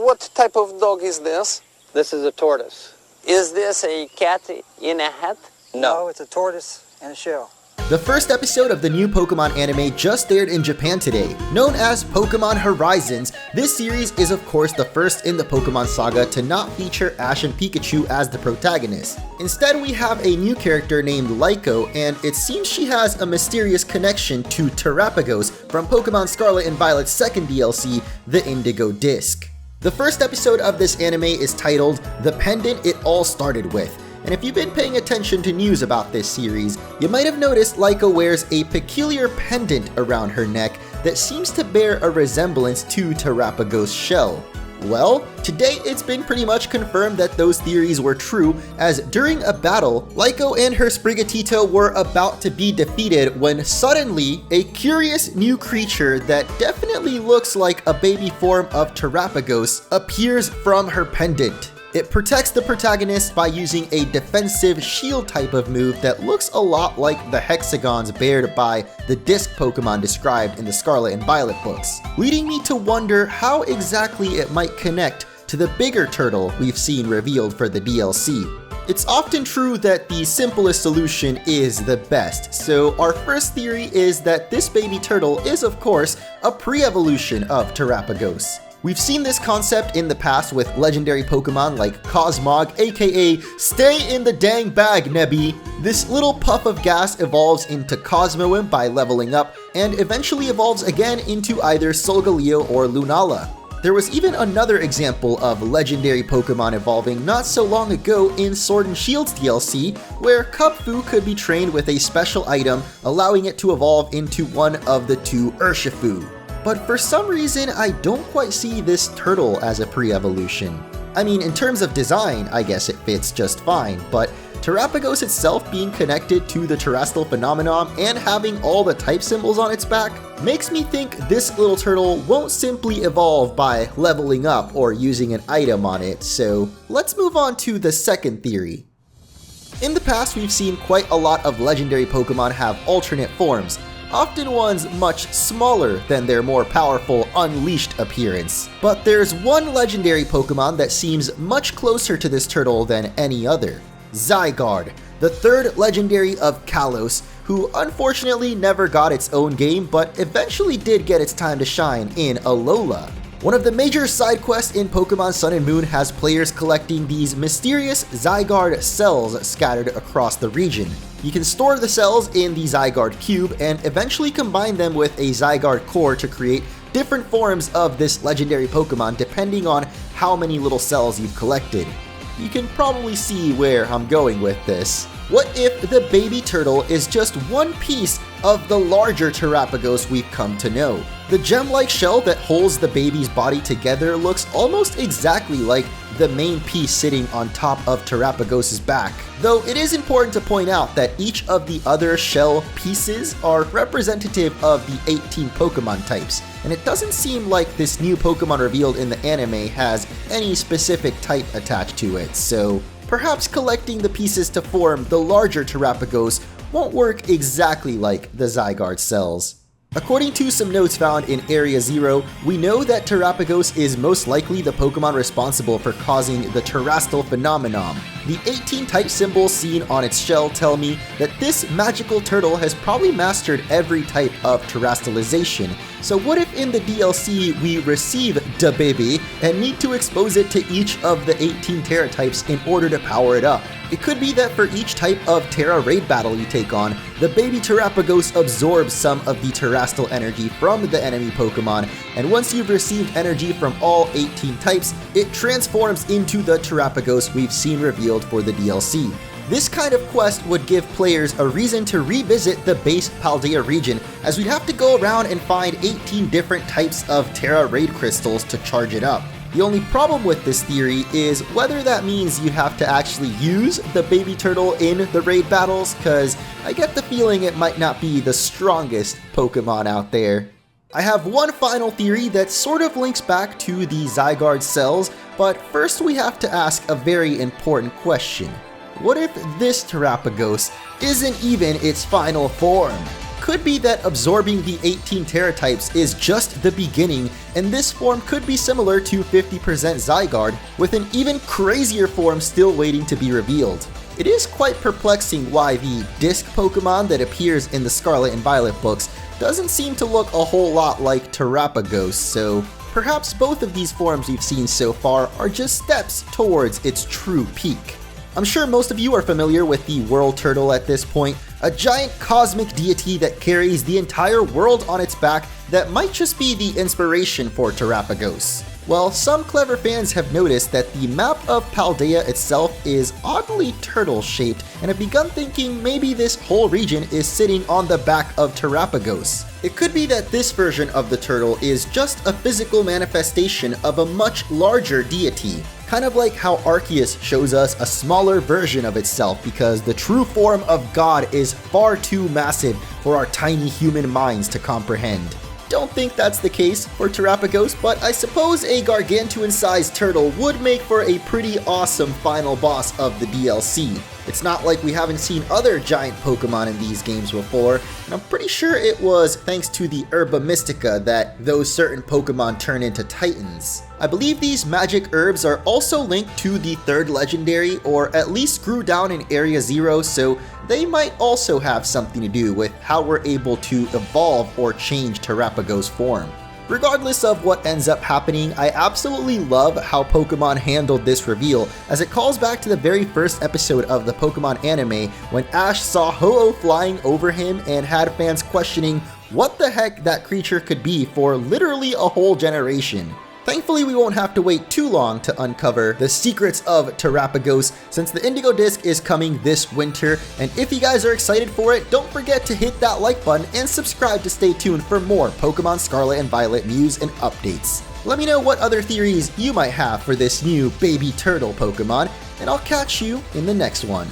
what type of dog is this? This is a tortoise. Is this a cat in a hat? No, it's a tortoise in a shell. The first episode of the new Pokemon anime just aired in Japan today. Known as Pokémon Horizons, this series is of course the first in the Pokemon saga to not feature Ash and Pikachu as the protagonists. Instead, we have a new character named Liko, and it seems she has a mysterious connection to Terapagos from Pokemon Scarlet and Violet's second DLC, the Indigo Disc. The first episode of this anime is titled The Pendant It All Started With. And if you've been paying attention to news about this series, you might have noticed Liko wears a peculiar pendant around her neck that seems to bear a resemblance to Terapagos' shell. Well, today it's been pretty much confirmed that those theories were true, as during a battle, Liko and her Sprigatito were about to be defeated when suddenly a curious new creature that definitely looks like a baby form of Terapagos appears from her pendant. It protects the protagonist by using a defensive shield type of move that looks a lot like the hexagons bared by the disc Pokemon described in the Scarlet and Violet books, leading me to wonder how exactly it might connect to the bigger turtle we've seen revealed for the DLC. It's often true that the simplest solution is the best, so our first theory is that this baby turtle is of course a pre-evolution of Terapagos. We've seen this concept in the past with legendary Pokemon like Cosmog, aka Stay in the Dang Bag, Nebby. This little puff of gas evolves into Cosmoem by leveling up, and eventually evolves again into either Solgaleo or Lunala. There was even another example of legendary Pokemon evolving not so long ago in Sword and Shield's DLC, where Kubfu could be trained with a special item, allowing it to evolve into one of the two Urshifu. But for some reason, I don't quite see this turtle as a pre-evolution. I mean, in terms of design, I guess it fits just fine, but Terapagos itself being connected to the terrestrial phenomenon and having all the type symbols on its back makes me think this little turtle won't simply evolve by leveling up or using an item on it, so let's move on to the second theory. In the past, we've seen quite a lot of legendary Pokemon have alternate forms, often ones much smaller than their more powerful Unleashed appearance. But there's one legendary Pokemon that seems much closer to this turtle than any other. Zygarde, the third legendary of Kalos, who unfortunately never got its own game but eventually did get its time to shine in Alola. One of the major side quests in Pokemon Sun and Moon has players collecting these mysterious Zygarde cells scattered across the region. You can store the cells in the Zygarde Cube and eventually combine them with a Zygarde core to create different forms of this legendary Pokemon depending on how many little cells you've collected. You can probably see where I'm going with this. What if the baby turtle is just one piece of the larger Terapagos we've come to know? The gem-like shell that holds the baby's body together looks almost exactly like the main piece sitting on top of Terapagos' back. Though it is important to point out that each of the other shell pieces are representative of the 18 Pokemon types, and it doesn't seem like this new Pokemon revealed in the anime has any specific type attached to it, so perhaps collecting the pieces to form the larger Terapagos won't work exactly like the Zygarde cells. According to some notes found in Area Zero, we know that Terapagos is most likely the Pokemon responsible for causing the terrestrial phenomenon. The 18 type symbols seen on its shell tell me that this magical turtle has probably mastered every type of terrestrialization. So what if in the DLC we receive the baby and need to expose it to each of the 18 Tera types in order to power it up? It could be that for each type of Tera raid battle you take on, the baby Terapagos absorbs some of the terrestrial energy from the enemy Pokemon, and once you've received energy from all 18 types, it transforms into the Terapagos we've seen revealed for the DLC. This kind of quest would give players a reason to revisit the base Paldea region, as we'd have to go around and find 18 different types of Tera raid crystals to charge it up. The only problem with this theory is whether that means you have to actually use the baby turtle in the raid battles, cause I get the feeling it might not be the strongest Pokemon out there. I have one final theory that sort of links back to the Zygarde cells, but first we have to ask a very important question. What if this Terapagos isn't even its final form? could be that absorbing the 18 Tera types is just the beginning, and this form could be similar to 50% Zygarde, with an even crazier form still waiting to be revealed. It is quite perplexing why the disc Pokemon that appears in the Scarlet and Violet books doesn't seem to look a whole lot like Terapagos, so perhaps both of these forms we've seen so far are just steps towards its true peak. I'm sure most of you are familiar with the World Turtle at this point, a giant cosmic deity that carries the entire world on its back that might just be the inspiration for Terapagos. Well, some clever fans have noticed that the map of Paldea itself is oddly turtle-shaped and have begun thinking maybe this whole region is sitting on the back of Terapagos. It could be that this version of the turtle is just a physical manifestation of a much larger deity, kind of like how Arceus shows us a smaller version of itself because the true form of God is far too massive for our tiny human minds to comprehend. Don't think that's the case for Terapagos, but I suppose a gargantuan-sized turtle would make for a pretty awesome final boss of the DLC. It's not like we haven't seen other giant Pokemon in these games before, and I'm pretty sure it was thanks to the Herba Mystica that those certain Pokemon turn into Titans. I believe these magic herbs are also linked to the third legendary, or at least grew down in Area 0, so they might also have something to do with how we're able to evolve or change Terapagos' form. Regardless of what ends up happening, I absolutely love how Pokemon handled this reveal, as it calls back to the very first episode of the Pokemon anime when Ash saw Ho-Oh flying over him and had fans questioning what the heck that creature could be for literally a whole generation. Thankfully, we won't have to wait too long to uncover the secrets of Terapagos since the Indigo Disc is coming this winter, and if you guys are excited for it, don't forget to hit that like button and subscribe to stay tuned for more Pokemon Scarlet and Violet news and updates. Let me know what other theories you might have for this new baby turtle Pokemon, and I'll catch you in the next one.